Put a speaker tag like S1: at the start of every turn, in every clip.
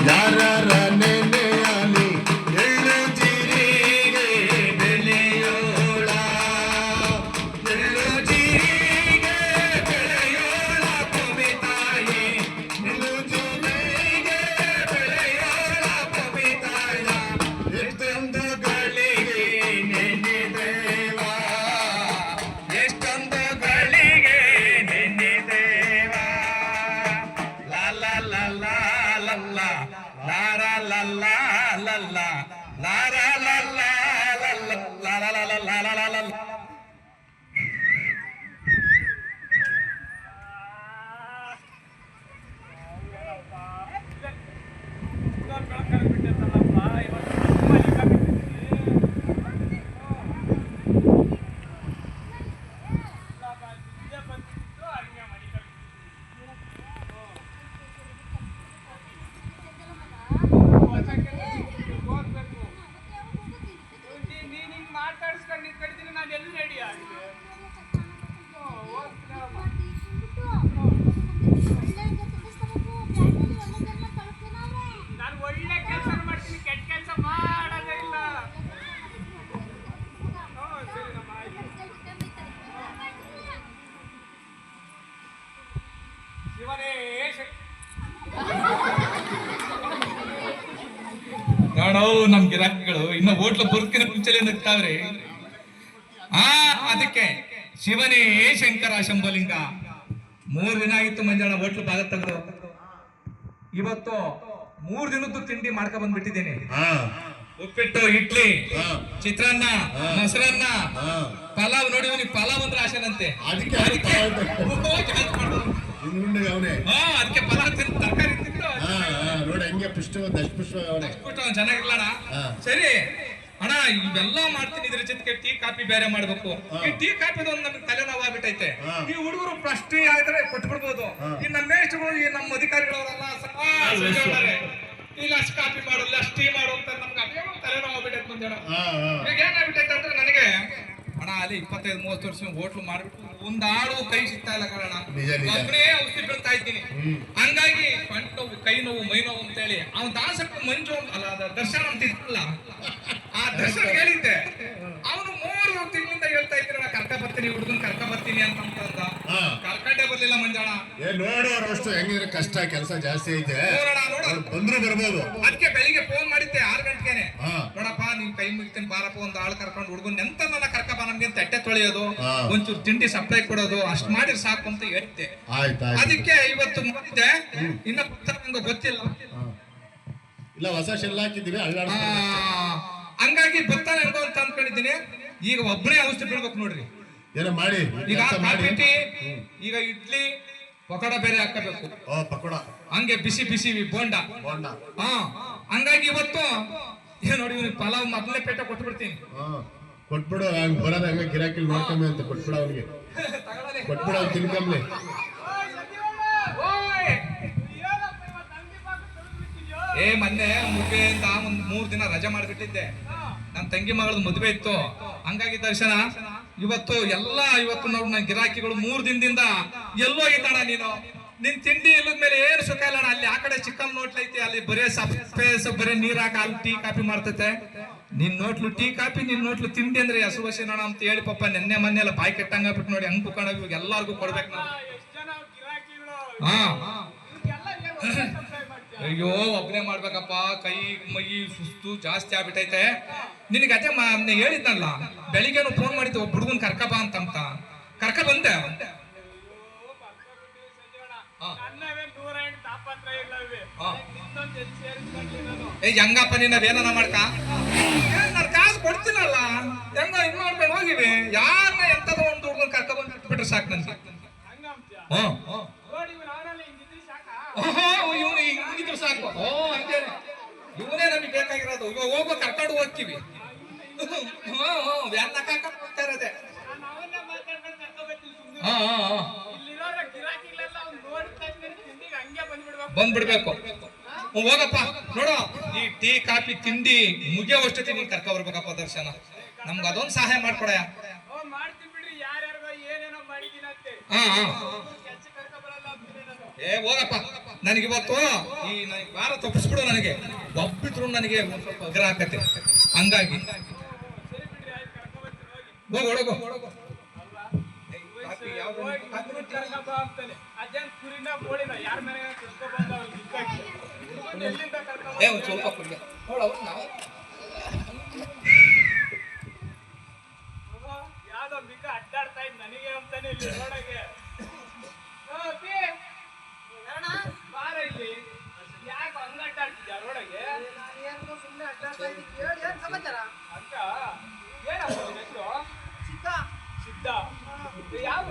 S1: ಯಾರ ನೆನೆಯಲಿ ಎಳ್ಳು ಜೀರಿಗೆ ಬೆಳೆಯೋಳ ಎಳ್ಳು ಜೀರಿಗೆ ಬೆಳೆಯೋಳ ಕವಿತಾಯಿ ಎಳ್ಳು ಜೀರಿಗೆ ಬೆಳೆಯೋಳ ಕವಿತಾಯ ಎಷ್ಟೊಂದು ಗಳಿಗೆ ನೆನೆದೇವ ಎಷ್ಟೊಂದು ಗಳಿಗೆ ನೆನೆದೇವ ಲಾ ಲಾ ಲಾ ಲಾ ಲಾ Lara Lalla Lalla Lara Lalla Lalla Lara Lalla Lara Lalla. ನೋಡೋ ನಮ್ ಗಿರಾಕಿಗಳು ಇನ್ನು ಹೋಟ್ಲು ಬದುಕಿನ ಮುಂಚೆಲೆ ನಗ್ತಾವ್ರಿ. ಅದಕ್ಕೆ ಶಿವನೇ ಶಂಕರ ಶಂಭಲಿಂಗ 3 ದಿನ ಆಗಿತ್ತು ಮಂಜಾಣ ಹೋಟ್ಲು ಭಾಗ ತೆಗೆದು. ಇವತ್ತು 3 ದಿನದ್ದು ತಿಂಡಿ ಮಾಡ್ಕೊ ಬಂದ್ಬಿಟ್ಟಿದ್ದೇನೆ. ಉಪ್ಪಿಟ್ಟು, ಇಡ್ಲಿ, ಚಿತ್ರಾನ್ನ, ಮೊಸರನ್ನ, ಪಲಾವ್. ನೋಡಿ ಪಲಾವ್ ಅಂದ್ರೆ ಆಶನಂತೆ, ಅದಕ್ಕೆ ಪಲಾವ್ ತಿಂದು ತರಕಾರಿ ತಿಂದು
S2: ನೋಡಿ ಹಂಗೆ ಪುಷ್ಟ
S1: ಚೆನ್ನಾಗಿರ್ಲಣ. ಸರಿ ಅಣ್ಣ, ಇವೆಲ್ಲ ಮಾಡ್ತೀನಿ, ಇದ್ರ ಜೊತೆಗೆ ಟೀ ಕಾಫಿ ಬೇರೆ ಮಾಡ್ಬೇಕು. ಈ ಟೀ ಕಾಫಿ ನಮ್ಗೆ ತಲೆನೋವು ಆಗ್ಬಿಟ್ಟೈತೆ. ಈ ಹುಡುಗರು ಫಸ್ಟ್ ಆದ್ರೆ ಕೊಟ್ಬಿಡ್ಬೋದು. ಈ ನಮ್ಮ ಮೇಷ್ಟ್ರು, ಈ ನಮ್ಮ ಅಧಿಕಾರಿಗಳವರೆಲ್ಲ ಇಲ್ಲ ಅಷ್ಟು ಕಾಫಿ ಮಾಡು, ಅಷ್ಟು ಟೀ ಮಾಡು ಅಂತ ನಮ್ಗೆ ಅದೇ ತಲೆನೋವು ಆಗ್ಬಿಟ್ಟೈತೆ ಮುಂದೆ. ಈಗ ಏನಾಗ್ಬಿಟ್ಟೈತೆ ಅಂದ್ರೆ ನನಗೆ ಅಣ್ಣ ಅಲ್ಲಿ 25-30 ವರ್ಷ ಹೋಟ್ಲು ಮಾಡ್ಬಿಟ್ಟು ಒಂದಾಳು ಕೈ ಸಿಗ್ತಾ ಇಲ್ಲ ಕಾರಣ ಒಬ್ಬನೇ ಔಷಧಿ ಬೀಳ್ತಾ ಇದ್ದೀನಿ. ಹಂಗಾಗಿ ಕಂಟು ನೋವು, ಕೈ ನೋವು, ಮೈ ನೋವು ಅಂತ ಹೇಳಿ ಅವ್ನ ದಾಸಕ್ಕೆ ಮಂಜು ಅಲ್ಲ ದರ್ಶನ ಅಂತ ಇತ್ತಲ್ಲ, ಆ ದರ್ಶನ ಹೇಳಿದ್ದೆ. ಅವನು 3 ತಿಂಗಳಿಂದ ಹೇಳ್ತಾ ಇದ್ರೆ ನಾ ಕರ್ಕ ಬರ್ತೀನಿ, ಹುಡುಗನ್ ಕರ್ಕ ಬರ್ತೀನಿ ಅಂತ ಕರ್ಕಂಡೇ ಬರ್ಲಿಲ್ಲ ಮಂಜಾಣ.
S2: ನೋಡೋರಷ್ಟು ಹೆಂಗಿದ್ರೆ ಕಷ್ಟ, ಕೆಲಸ ಜಾಸ್ತಿ ಐತೆ, ಬಂದ್ರು ಬರ್ಬೋದು.
S1: ಅದಕ್ಕೆ ಬೆಳಿಗ್ಗೆ ಫೋನ್ ಮಾಡಿದ್ದೆ 6 ಗಂಟೆಗೆ. ನೋಡಪ್ಪ ನೀವ್ ಕೈ ಮುಗಿತೀನಿ ಬಾರಪ್ಪ, ಒಂದು ಆಳು ಕರ್ಕೊಂಡು ಹುಡುಗನ್ ಎಂತ ನನ್ನ ಕರ್ಕ ಬಾ, ನಮ್ಗೆ ತಟ್ಟೆ ತೊಳೆಯೋದು, ಒಂಚೂರು ತಿಂಡಿ ಸಪ್ಲೈ ಕೊಡೋದು ಅಷ್ಟ್ ಮಾಡಿದ್ರೆ ಸಾಕು ಅಂತ ಹೇಳ್ತೆ. ಅದಕ್ಕೆ ಇವತ್ತು ಮಾಡಿದ್ದೆ. ಇನ್ನ ನಂಗೆ ಗೊತ್ತಿಲ್ಲ,
S2: ಇಲ್ಲ ಹೊಸ ಶೆಲ್ ಹಾಕಿದ್ದೀವಿ
S1: ಹಂಗಾಗಿ ಬರ್ತಾನೆ ಅನ್ಕೋ ಅಂತ ಅನ್ಕೊಂಡಿದ್ದೀನಿ. ಈಗ ಒಬ್ಬನೇ ಔಷಧಿ ಬೀಳ್ಬೇಕು ನೋಡ್ರಿ.
S2: ಏನೋ ಮಾಡಿ
S1: ಈಗ ಕಾಫಿ, ಈಗ ಇಡ್ಲಿ ಪಕೋಡ ಬೇರೆ ಹಾಕಬೇಕು.
S2: ಪಕೋಡ
S1: ಹಂಗೆ ಬಿಸಿ ಬಿಸಿ ಬೋಂಡ. ಹಂಗಾಗಿ ಇವತ್ತು ನೋಡಿ ಇವ್ನಿಗೆ ಪಲಾವ್ ಮೊದಲೇ ಪೇಟ ಕೊಟ್ಬಿಡ್ತೀನಿ.
S2: ಕೊಟ್ಬಿಡು, ಹಂಗ ಬರೋದ ಹಂಗ ಗಿರಾಕಿ ನೋಡ್ಕೊಂಬೆ ಅಂತ ಕೊಟ್ಬಿಡ ಅವ್ನಿಗೆ, ಕೊಟ್ಬಿಡ ಅವ್ನು ತಿನ್ಕೊಂಬ್ಲಿ.
S1: ಮೊನ್ನೆ ಮುಗಿಯಿಂದ 3 ದಿನ ರಜೆ ಮಾಡ್ಬಿಟ್ಟಿದ್ದೆ. ನನ್ನ ತಂಗಿ ಮಗಳದ್ದು ಮದುವೆ ಇತ್ತು, ಹಂಗಾಗಿ ದರ್ಶನ ಇವತ್ತು ನೋಡಿ ನನ್ನ ಗಿರಾಕಿಗಳು 3 ದಿನದಿಂದ ಎಲ್ಲೋ ಇದ್ದಾಣ ನೀನು, ನಿನ್ ತಿಂಡಿ ಇಲ್ಲದ್ಮೇಲೆ ಏನು ಸುಖ ಇಲ್ಲ. ಅಲ್ಲಿ ಆ ಕಡೆ ಚಿಕ್ಕಮ್ಮ ನೋಟ್ಲು ಐತಿ, ಅಲ್ಲಿ ಬರೇ ಬರೇ ನೀರ್ ಹಾಕ ಅಲ್ಲಿ ಟೀ ಕಾಫಿ ಮಾಡ್ತೈತೆ. ನಿನ್ ನೋಟ್ಲು ಟೀ ಕಾಫಿ, ನಿನ್ ನೋಟ್ಲು ತಿಂಡಿ ಅಂದ್ರೆ ಹಸುವಸಿ ನೋಣ ಅಂತ ಹೇಳಿ ಪಾಪ ನೆನ್ನೆ ಮೊನ್ನೆ ಎಲ್ಲ ಬಾಯಿ ಕೆಟ್ಟಂಗಾಗ್ಬಿಟ್ಟು ನೋಡಿ ಹಂಗ್ ಕುಕೊಂಡ ಇವಾಗ ಎಲ್ಲಾರ್ಗು ಕೊಡ್ಬೇಕು ನಾವು. ಅಯ್ಯೋ ಒಬ್ಬನೇ ಮಾಡ್ಬೇಕಪ್ಪ, ಕೈ ಮೈ ಸುಸ್ತು ಜಾಸ್ತಿ ಆಗ್ಬಿಟ್ಟೈತೆ. ನಿನಗೆ ಅದೇ ಹೇಳಿದ್ನಲ್ಲ ಬೆಳಿಗ್ಗೆನು ಫೋನ್ ಮಾಡಿದ್ದೆ, ಒಬ್ಬ ಹುಡುಗನ್ ಕರ್ಕ ಬಾ ಅಂತ ಕರ್ಕ ಬಂದೆ. ಹೆಂಗಪ್ಪ ನೀನವೇನ ಮಾಡ್ಕ, ನಾನು ಕಾಸು ಕೊಡ್ತೀನಲ್ಲ, ಹೆಂಗ ಇನ್ ಮಾಡ್ಕೊಂಡು ಹೋಗಿವಿ. ಯಾರನ್ನ ಎಂತದ ಒಂದು ಹುಡುಗನ್ ಕರ್ಕ ಬಂದ್ ಬಿಟ್ರೆ ಸಾಕು ನನ್ಗೆ. ಇವನು ಹಿಂಗಿದ್ರು ಸಾಕು. ಇವನೇ ನಮಗೆ ಬೇಕಾಗಿರೋದು. ಇವಾಗ ಹೋಗೋ ಕರ್ಕೊಂಡು ಹೋಗ್ತೀವಿ. ವ್ಯಾನ್ ಹೋಗ್ತಾ ಇರೋದೆ. ಬಂದ್ಬಿಡ್ಬೇಕು. ಹೋಗಪ್ಪ ನೋಡು, ಈ ಟೀ ಕಾಫಿ ತಿಂಡಿ ಮುಗಿಯೋವಷ್ಟೊತ್ತಿ ನೀನ್ ಕರ್ಕ ಬರ್ಬೇಕಪ್ಪ ದರ್ಶನ. ನಮ್ಗೆ ಅದೊಂದು ಸಹಾಯ ಮಾಡ್ಕೊಡ. ಹೋಗಪ್ಪ, ನನಗಿವತ್ತು ಈ ವಾರ ತಪ್ಪಿಸ್ಬಿಡು ನನಗೆ ಒಬ್ಬಿದ್ರು ನನಗೆ ಒಂದ್ ಸ್ವಲ್ಪ ಅಗ್ರ ಹಾಕತ್ತೆ ಹಂಗಾಗಿ ಹೋಗು ಒಳಗು ಒಂದ್ ಸ್ವಲ್ಪ ಕುಡಿಯ
S3: ಯಾವ್ದೋ ಬಿಗ ಅಡ್ಡಾಡ್ತಾ ಇದ್ ನನಗೆ ಅಂತಾನೆ ಇಲ್ಲಿ ರೋಡಗೆ ಬಾರ ಇಲ್ಲಿ ಯಾಕೆ ಹಂಗ ಅಡ್ಡಾಡ್ತಿದ್ಯಾ ರೋಡಗೆ
S4: ಸುಮ್ಮನೆ ಅಡ್ಡಾಡ್ತಾ ಇದ್ದೀನಿ ಕೇಳಿ ಏನ್ ಸಮಾಚಾರ
S3: ಅಂತ ಏನಪ್ಪ ನಿನ್ ಹೆಸರು
S4: ಸಿಕ್ಕ
S3: ಸಿದ್ಧ ಯಾವ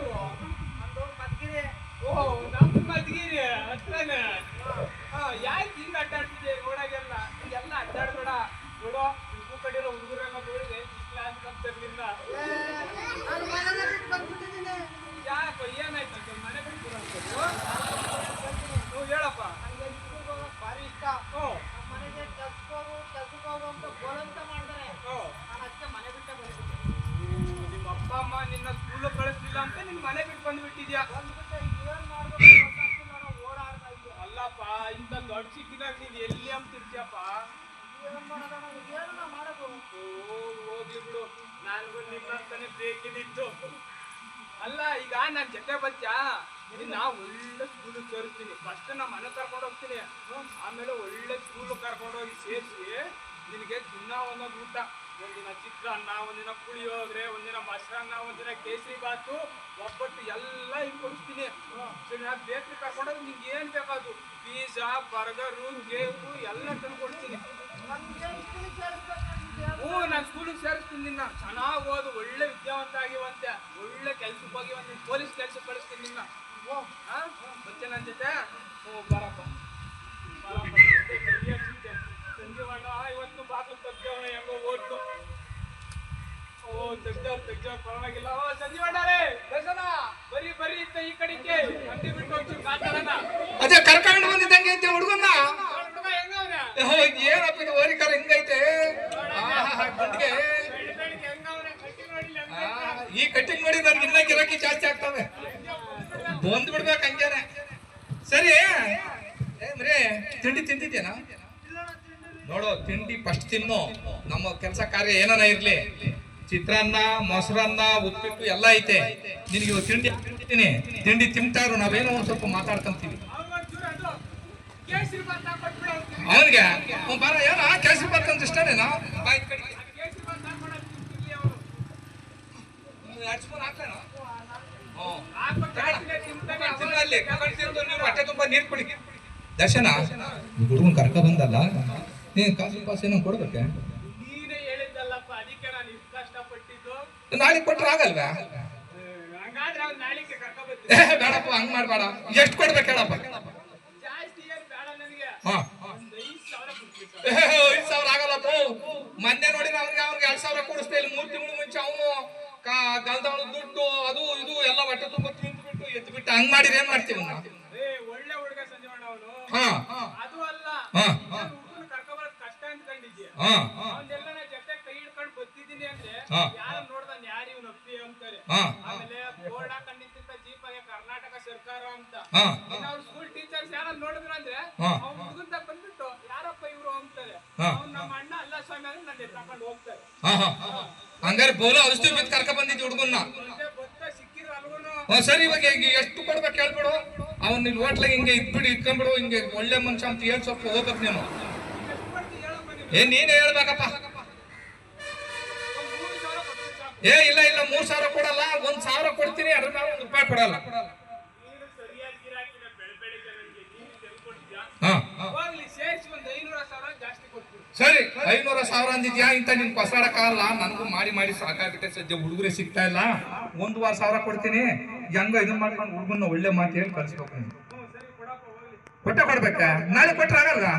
S4: ಒಂದು ಮದ್ಗಿರಿ
S3: ಓ ನಮ್ಮ ಮದ್ಗಿರಿ ಹತ್ರನೇ ಯಾಕೆ ಹಿಂಗ ಅಡ್ಡಾಡ್ತಿದ್ದೆ ರೋಡಾಗೆಲ್ಲ ಹಿಂಗೆಲ್ಲ ಅಡ್ಡಾಡ್ಬೇಡ ನೋಡೋ ಉಪ್ಪು ಕಡಿರೋ ಹುಡುಗರೆಲ್ಲ ನೋಡಿದೆ ಕ್ಲಾಸ್ ಕಂಪ್ನಿಂದ
S4: ನಾನು ಮನೆಗೆ ಬಿಟ್ಟು ಬಂದ್ಬಿಟ್ಟಿದ್ದೀನಿ
S3: ಯಾಕ ಏನಾಯ್ತು ಅಂತ ಮನೆ ಬಿಟ್ಟು ನೀವು ಹೇಳಪ್ಪ
S4: ನನಗೆ ಸ್ಕೂಲ್ಗೆ ಹೋಗೋಕೆ ಭಾರಿ ಇಷ್ಟ
S3: ಹ್ಞೂ
S4: ನಮ್ಮ ಮನೆಗೆ ಕೆಲ್ಸಕ್ಕೆ ಹೋಗು ಅಂತ ಗೋಳಂತ ಮಾಡ್ತಾರೆ
S3: ಹ್ಞೂ
S4: ನಾನು ಅಷ್ಟೇ ಮನೆ ಬಿಟ್ಟೆ ಬಂದ್ಬಿಟ್ಟೆ
S3: ನಿಮ್ಮ ಅಪ್ಪ ಅಮ್ಮ ನಿನ್ನ ಸ್ಕೂಲ್ ಕಳಿಸ್ಲಿಲ್ಲ ಅಂತ ನಿನ್ ಮನೆ ಬಿಟ್ಟು ಬಂದ್ಬಿಟ್ಟಿದ್ಯಾ
S4: ಬಂದ್ಬಿಟ್ಟೆ ಏನ್ ಮಾಡ್ಬೇಕು ಗೊತ್ತಾಗ್ತಿಲ್ಲ ನಾನು ಓಡಾಡ್ತಾ ಇದ್ದೆ
S3: ಅಲ್ಲಪ್ಪ ಇಂಥ ದೊಡ್ಡ ಸಿಕ್ಕಿದಾಗ ನೀನ್ ಎಲ್ಲಿ ಅಂತಿರ್ತೀಯಪ್ಪ
S4: ಏನ್ ಮಾಡೋಣ ಏನು ಮಾಡೋದು
S3: ಹೋಗ್ಲಿ ಬಿಡು ನಾನು ನಿನ್ನಂತಾನೆ ಬೇಕಿದ್ದಿತ್ತು ಅಲ್ಲ ಈಗ ನಾನ್ ಜೊತೆ ಬಚ್ಚ ನಿನ್ನ ಒಳ್ಳೆ ಸ್ಕೂಲ್ ಸೇರಿಸ್ತೀನಿ ಫಸ್ಟ್ ನಮ್ಮ ಮನೆ ಕರ್ಕೊಂಡು ಹೋಗ್ತೀನಿ ಆಮೇಲೆ ಒಳ್ಳೆ ಸ್ಕೂಲ್ ಕರ್ಕೊಂಡು ಹೋಗಿ ಸೇರಿಸಿ ನಿನಗೆ ದಿನ ಒಂದೊಂದು ಊಟ ಒಂದಿನ ಚಿತ್ರಾನ್ನ ಒಂದಿನ ಪುಳಿಯೋಗರೆ ಒಂದಿನ ಮೊಸರನ್ನ ಒಂದಿನ ಕೇಸರಿ ಬಾತು ಒಬ್ಬಟ್ಟು ಎಲ್ಲ ಹಿಂಗೆ ಕೊಡಿಸ್ತೀನಿ ಸರಿ ನಾನು ಬೇಕ್ರಿ ಕರ್ಕೊಂಡೋಗಿ ನಿಂಗೆ ಏನು ಬೇಕಾದ್ರು ಪಿಜ್ಜಾ ಬರ್ಗರು ಕೇಕು ಎಲ್ಲ ತಂದು ಕೊಡ್ತೀನಿ
S4: ನಮ್ಗೆ ಸ್ಕೂಲಿಗೆ ಸೇರಿಸ್ಬೇಕು
S3: ಹ್ಞೂ ನಾನು ಸ್ಕೂಲಿಗೆ ಸೇರಿಸ್ತೀನಿ ನಿನ್ನ ಚೆನ್ನಾಗಿ ಓದು ಒಳ್ಳೆ ವಿದ್ಯಾವಂತ ಆಗಿವಂತೆ ಒಳ್ಳೆ ಕೆಲ್ಸಕ್ಕೆ ಹೋಗಿವಂತೆ ಪೊಲೀಸ್ ಕೆಲ್ಸಕ್ಕೆ ಕಳಿಸ್ತೀನಿ ನಿನ್ನ ಹಾಂ ಬಚ್ಚೆ ನನ್ನ ಜೊತೆ ಹ್ಞೂ ಬರಪ್ಪ ಸಂಜೀವಣ್ಣ ಇವತ್ತು ಬಾಕಲು ತೆಗ್ದವನ ಹೆಂಗೋ ಓದ್ತು ಓ ತೆಗ್ದವ್ರು ಪರವಾಗಿಲ್ಲ ಓ ಸಂಜೀವಣ್ಣರೇ ದರ್ಶನ ಬರೀ ಇತ್ತ ಈ ಕಡೆಗೆ ಅಂಟಿ ಬಿಟ್ಟು ಹೋಗ್ತೀನಿ ಮಾತಾಡೋಣ
S1: ಅದೇ ಕರ್ಕೊಂಡು ಬಂದಿದ್ದಂಗೆ ಐತೆ ಹುಡುಗನ್ನ
S3: ಹುಡುಗ ಹೆಂಗವ್ನ
S1: ಏನಪ್ಪ ಇದು ಓರಿಕಾರ ಹಿಂಗೈತೆ ಗುಂಡಿಗೆ
S3: ಬೆಳಿಗ್ಗೆ ಹೆಂಗವ್ನ ಕಟ್ಟಿ ನೋಡಿಲ್ಲ
S1: ಈ ಕಟ್ಟಿಂಗ್ ನೋಡಿ ನನ್ಗೆ ಇನ್ನ ಗಿರಾಕಿ ಜಾಸ್ತಿ ಆಗ್ತವೆ ಬಂದ್ ಬಿಡ್ಬೇಕು ಹಂಗೇನೆ ಸರಿ ಮರೇ ತಿಂಡಿ ತಿಂದಿದ್ದೇನಾ ನೋಡು ತಿಂಡಿ ಫಸ್ಟ್ ತಿನ್ನು ನಮ್ಮ ಕೆಲಸ ಕಾರ್ಯ ಏನಾನ ಇರ್ಲಿ ಚಿತ್ರಾನ್ನ ಮೊಸರನ್ನ ಉಪ್ಪಿಟ್ಟು ಎಲ್ಲ ಐತೆ ನಿನಗೆ ಇವಾಗ ತಿಂಡಿ ಹಾಕ್ತೀನಿ ತಿಂಡಿ ತಿಂತಾ ಇರು ನಾವೇನೋ ಒಂದ್ ಸ್ವಲ್ಪ ಮಾತಾಡ್ಕೊಂತೀವಿ
S3: ಕೇಸರಿ ಬಾತ್ ಹಾಕ್ಬಿಟ್ಟು
S1: ಅವನಿಗೆ ಬರ ಏನ ಕೇಸರಿ ಬಾತ್ ಅಂತ ಇಷ್ಟನೇನಾ
S3: ಕೇಸರಿ ಬಾತ್ ಹಾಕ್ಬಿಟ್ಟು ತಿಂತಿರ್ಲಿ ಅವನು
S1: 2 ಸ್ಪೂನ್ ಹಾಕೋಣ
S3: ಹಾಕ್ಬಿಟ್ಟು ತಿಂತಾನೆ
S1: ಅಲ್ಲಿ ನೀವು ಹೊಟ್ಟೆ ತುಂಬಾ ನೀರು ಕುಡಿ ದರ್ಶನ ಹುಡುಗನ್ ಕರ್ಕ ಬಂದಲ್ಲ ನೀನ್ ಕಾಸು ಪಾಸ್ ಏನೋ ಕೊಡ್ಬೇಕೆ
S3: ನೀನೇ ಹೇಳಿದ್ದಲ್ಲಪ್ಪ ಅದಕ್ಕೆ ನಾನು ಇಷ್ಟು ಕಷ್ಟಪಟ್ಟಿದ್ದು
S1: ನಾಳೆ ಕೊಟ್ರೆ ಆಗಲ್ವಾ
S3: ಹಂಗಾದ್ರೆ ಅವ್ನು ನಾಳಿಕೆ ಕರ್ಕೊಬರ್ತೀನಿ
S1: ಬೇಡಪ್ಪ ಹಂಗ್ ಮಾಡ್ಬೇಡ ಎಷ್ಟು ಕೊಡ್ಬೇಕು ಹೇಳಪ್ಪ
S3: ಜಾಸ್ತಿ ಏನು ಬೇಡ ನನಗೆ
S1: ಹಾ
S3: ಒಂದು 5,000 ಕೊಡ್ಬೇಕು
S1: 5,000 ಆಗಲ್ಲಪ್ಪ ಮೊನ್ನೆ ನೋಡಿ ಅವ್ರಿಗೆ 2,000 ಕೊಡಿಸ್ತಾ ಇಲ್ಲಿ 3 ತಿಂಗಳು ಮುಂಚೆ ಅವನು ಗಲ್ದವಳು ದುಡ್ಡು ಅದು ಇದು ಎಲ್ಲ ಹೊಟ್ಟೆ ತುಂಬ ತಿಂದ್ಬಿಟ್ಟು ಎತ್ಬಿಟ್ಟು ಹಂಗ್ ಮಾಡಿದ್ರೆ ಏನ್ ಮಾಡ್ತೀವಿ
S3: ಒಳ್ಳೆ ಹುಡುಗ ಸಂಜೀವಣ್ಣ ಅವನು
S1: ಹಾ
S3: ಅದು ಅಲ್ಲ
S1: ಹಾ
S3: ಹುಡುಗನ ಕರ್ಕೊಬರೋದು ಕಷ್ಟ ಅಂದ್ಕೊಂಡಿದ್ಯಾ
S1: ಹಾ
S3: ಅವನ್ನೆಲ್ಲ ನಾ ಜೊತೆ ಕೈ ಹಿಡ್ಕೊಂಡು ಬರ್ತಿದ್ದೀನಿ ಅಂದ್ರೆ
S1: ಹಾ.
S3: ಯಾರು ನೋಡ್ದಾನ ಯಾರು ಇವನು ಅಪ್ಪಿ ಅಂತಾರೆ
S1: ಹಾ
S3: ಆಮೇಲೆ ಬೋರ್ಡ್ ಹಾಕೊಂಡಿದ್ದ ಜೀಪಾಗೆ ಕರ್ನಾಟಕ ಸರ್ಕಾರ ಅಂತ
S1: ಹಾ
S3: ಇನ್ನು ಅವ್ರ ಸ್ಕೂಲ್ ಟೀಚರ್ಸ್ ಯಾರು ನೋಡಿದ್ರು ಅಂದ್ರೆ
S1: ಹಾ.
S3: ಅವ್ನ ಹುಡುಗಂತ ಬಂದ್ಬಿಟ್ಟು ಯಾರಪ್ಪ ಇವ್ರು ಅಂತಾರೆ
S1: ಹಾ.
S3: ಅವ್ನು ನಮ್ಮ ಅಣ್ಣ ಅಲ್ಲ ಸ್ವಾಮಿ ಅಂದ್ರೆ ನನ್ನ ತಗೊಂಡು ಹೋಗ್ತಾರೆ
S1: ಹಾ ಹಾ ಹಂಗಾರೆ ಬೋಲ ಔಷಧಿ ಬಿದ್ದು ಕರ್ಕ ಬಂದಿದ್ದಿ ಹುಡುಗನ್ನ
S3: ಮತ್ತೆ ಬತ್ತ ಸಿಕ್ಕಿದ್ರು ಅಲ್ವನು
S1: ಸರಿ ಇವಾಗ ಈಗ ಎಷ್ಟು ಕೊಡ್ಬೇಕು ಹೇಳ್ಬಿಡು ಅವ್ನ ಇಲ್ಲಿ ಹೋಟ್ಲಾಗ ಹಿಂಗೆ ಇಟ್ಬಿಟ್ಟು ಇಟ್ಕೊಂಡ್ಬಿಡು ಹಿಂಗೆ ಒಳ್ಳೆ ಮನುಷ್ಯ ಅಂತ ಹೇಳ್ ಸ್ವಲ್ಪ ಹೋಗ್ಬೇಕು ನೀನು
S3: ಎಷ್ಟು ಕೊಡ್ತಿ ಹೇಳಪ್ಪ ನೀವು
S1: ನೀನೇ ಹೇಳ್ಬೇಕಪ್ಪ
S3: ಒಂದು 3,000 ಕೊಡ್ತೀನಿ ಸಾಕು.
S1: ಇಲ್ಲ 3,000 ಕೊಡಲ್ಲ 1,000 ಕೊಡ್ತೀನಿ ಅದ್ರ ಮೇಲೆ ₹1 ಕೊಡಲ್ಲ
S3: ನೀನು ಸರಿಯಾಗಿ ಗಿರಾಕಿನ ಬೆಳಿಗ್ಗೆ ನನಗೆ ನೀನು ತೆಗೆದುಕೊಡ್ತೀಯಾ
S1: ಹಾ
S3: ಹೋಗ್ಲಿ ಸೇರಿಸಿ ಒಂದು 500,000 ಜಾಸ್ತಿ ಕೊಡ್ತೀನಿ
S1: ಸರಿ 500,000 ಅಂದಿದ್ಯಾ ಇಂತ ನಿನ್ ಪಸಾಡಕ್ಕಾಗಲ್ಲ ನನಗೂ ಮಾಡಿ ಸಾಕಾಗುತ್ತೆ ಸದ್ಯ ಹುಡುಗರೇ ಸಿಗ್ತಾ ಇಲ್ಲ 1,000 ಕೊಡ್ತೀನಿ ಹೆಂಗ ಇದನ್ನ ಮಾಡ್ಕೊಂಡು ಹುಡುಗನ್ನ ಒಳ್ಳೆ ಮಾತು ಹೇಳಿ ಕಳ್ಸ್ಬೇಕು
S3: ಸರಿ ಕೊಡಪ್ಪ ಹೋಗ್ಲಿ
S1: ಕೊಟ್ಟೆ ಕೊಡ್ಬೇಕಾ ನಾಳೆ ಕೊಟ್ರೆ ಆಗಲ್ಲ